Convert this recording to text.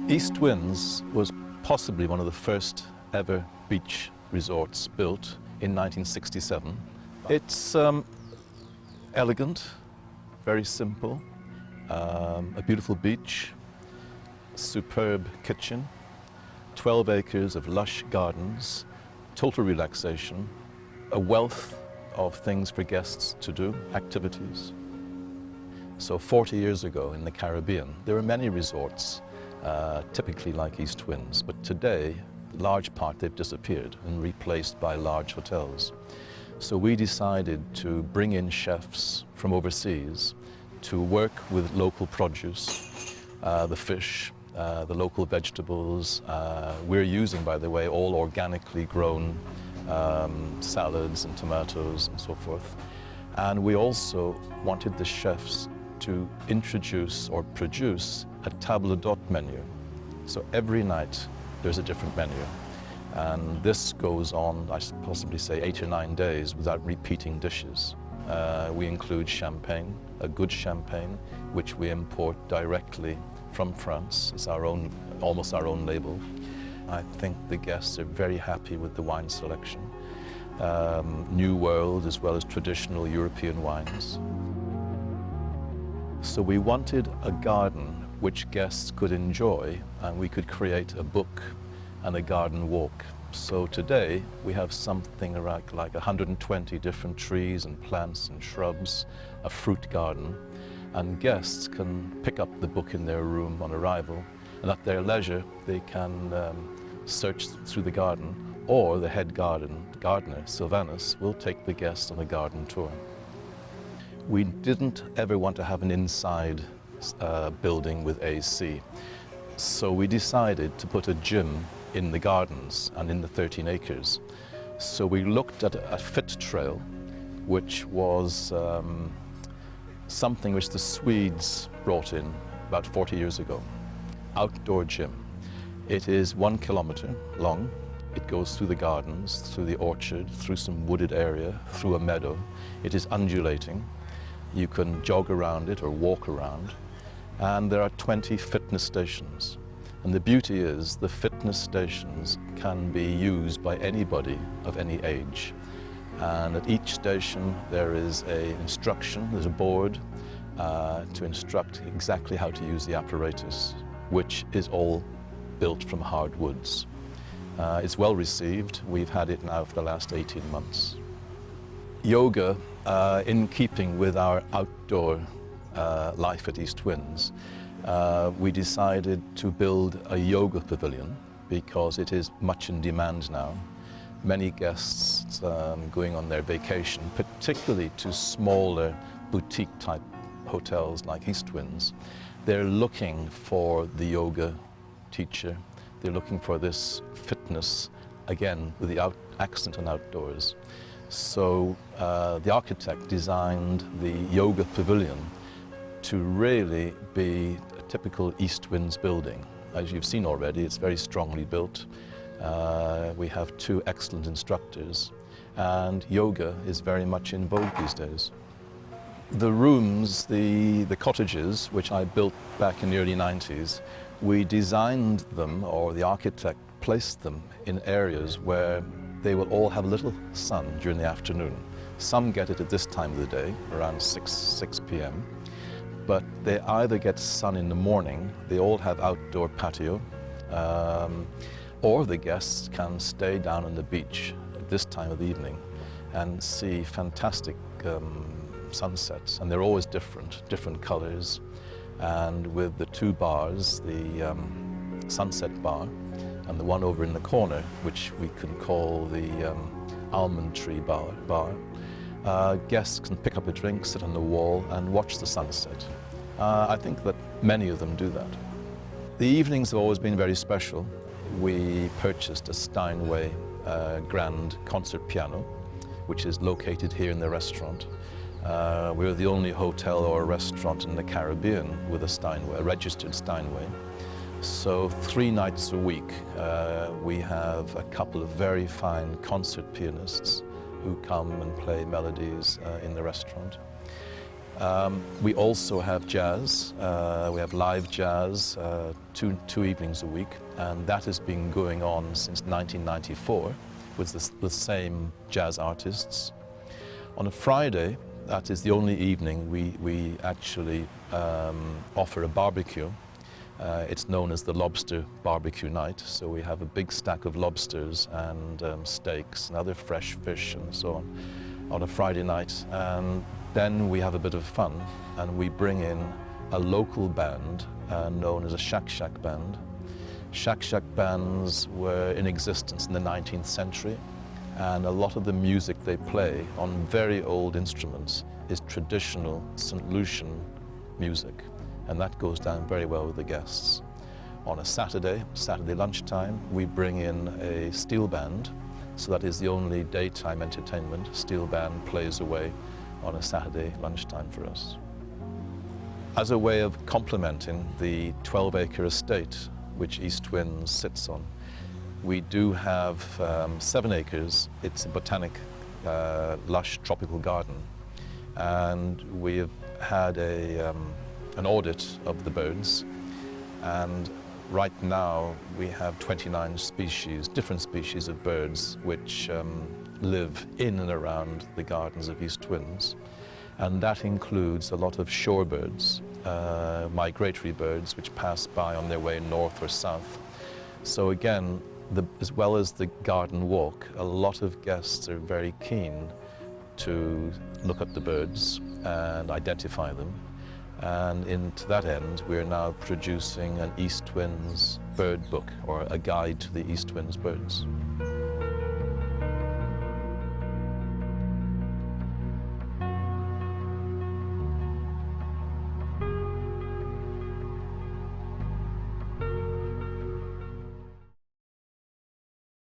East Winds was possibly one of the first ever beach resorts built in 1967. It's elegant, very simple, a beautiful beach, superb kitchen, 12 acres of lush gardens, total relaxation, a wealth of things for guests to do, activities. So 40 years ago in the Caribbean, there were many resorts, typically like East Winds, but today, large part they've disappeared and replaced by large hotels. So we decided to bring in chefs from overseas to work with local produce, the fish, the local vegetables. We're using, by the way, all organically grown salads and tomatoes and so forth. And we also wanted the chefs to introduce or produce a table d'hôte menu. So every night there's a different menu. And this goes on, I possibly say, 8 or 9 days without repeating dishes. We include champagne, a good champagne, which we import directly from France. It's our own, almost our own label. I think the guests are very happy with the wine selection. New World as well as traditional European wines. So we wanted a garden which guests could enjoy, and we could create a book and a garden walk. So today we have something like 120 different trees and plants and shrubs, a fruit garden, and guests can pick up the book in their room on arrival, and at their leisure they can search through the garden, or the head gardener, Sylvanus, will take the guests on a garden tour. We didn't ever want to have an inside building with AC, so we decided to put a gym in the gardens and in the 13 acres. So we looked at a fit trail, which was something which the Swedes brought in about 40 years ago. Outdoor gym. It is 1 kilometer long. It goes through the gardens, through the orchard, through some wooded area, through a meadow. It is undulating. You can jog around it or walk around. And there are 20 fitness stations. And the beauty is the fitness stations can be used by anybody of any age. And at each station there is an instruction, there's a board to instruct exactly how to use the apparatus, which is all built from hard woods. It's well received. We've had it now for the last 18 months. Yoga, in keeping with our outdoor life at East Winds, we decided to build a yoga pavilion because it is much in demand now. Many guests going on their vacation, particularly to smaller boutique type hotels like East Winds, they're looking for the yoga teacher. They're looking for this fitness, again, with the accent on outdoors. So the architect designed the yoga pavilion to really be a typical East Winds building. As you've seen already, it's very strongly built. We have 2 excellent instructors, and yoga is very much in vogue these days. The rooms, the cottages, which I built back in the early 90s, we designed them, or the architect placed them in areas where they will all have a little sun during the afternoon. Some get it at this time of the day, around 6 p.m. But they either get sun in the morning, they all have outdoor patio, or the guests can stay down on the beach at this time of the evening and see fantastic sunsets. And they're always different colors. And with the 2 bars, the sunset bar and the one over in the corner, which we can call the almond tree bar, guests can pick up a drink, sit on the wall and watch the sunset. I think that many of them do that. The evenings have always been very special. We purchased a Steinway grand concert piano, which is located here in the restaurant. We're the only hotel or restaurant in the Caribbean with a registered Steinway. So 3 nights a week we have a couple of very fine concert pianists who come and play melodies in the restaurant. We also have jazz. We have live jazz two evenings a week, and that has been going on since 1994 with the same jazz artists. On a Friday, that is the only evening we actually offer a barbecue. It's known as the Lobster Barbecue Night, so we have a big stack of lobsters and steaks and other fresh fish and so on a Friday night. And then we have a bit of fun, and we bring in a local band known as a Shack Shack band. Shack Shack bands were in existence in the 19th century, and a lot of the music they play on very old instruments is traditional St. Lucian music, and that goes down very well with the guests. On a Saturday lunchtime, we bring in a steel band, so that is the only daytime entertainment. Steel band plays away on a Saturday lunchtime for us. As a way of complementing the 12-acre estate which East Winds sits on, we do have 7 acres. It's a botanic, lush tropical garden, and we have had an audit of the birds, and right now we have 29 species, different species of birds which live in and around the gardens of East Winds, and that includes a lot of shorebirds, migratory birds which pass by on their way north or south. So again, as well as the garden walk, a lot of guests are very keen to look at the birds and identify them. And to that end, we're now producing an East Winds bird book, or a guide to the East Winds birds.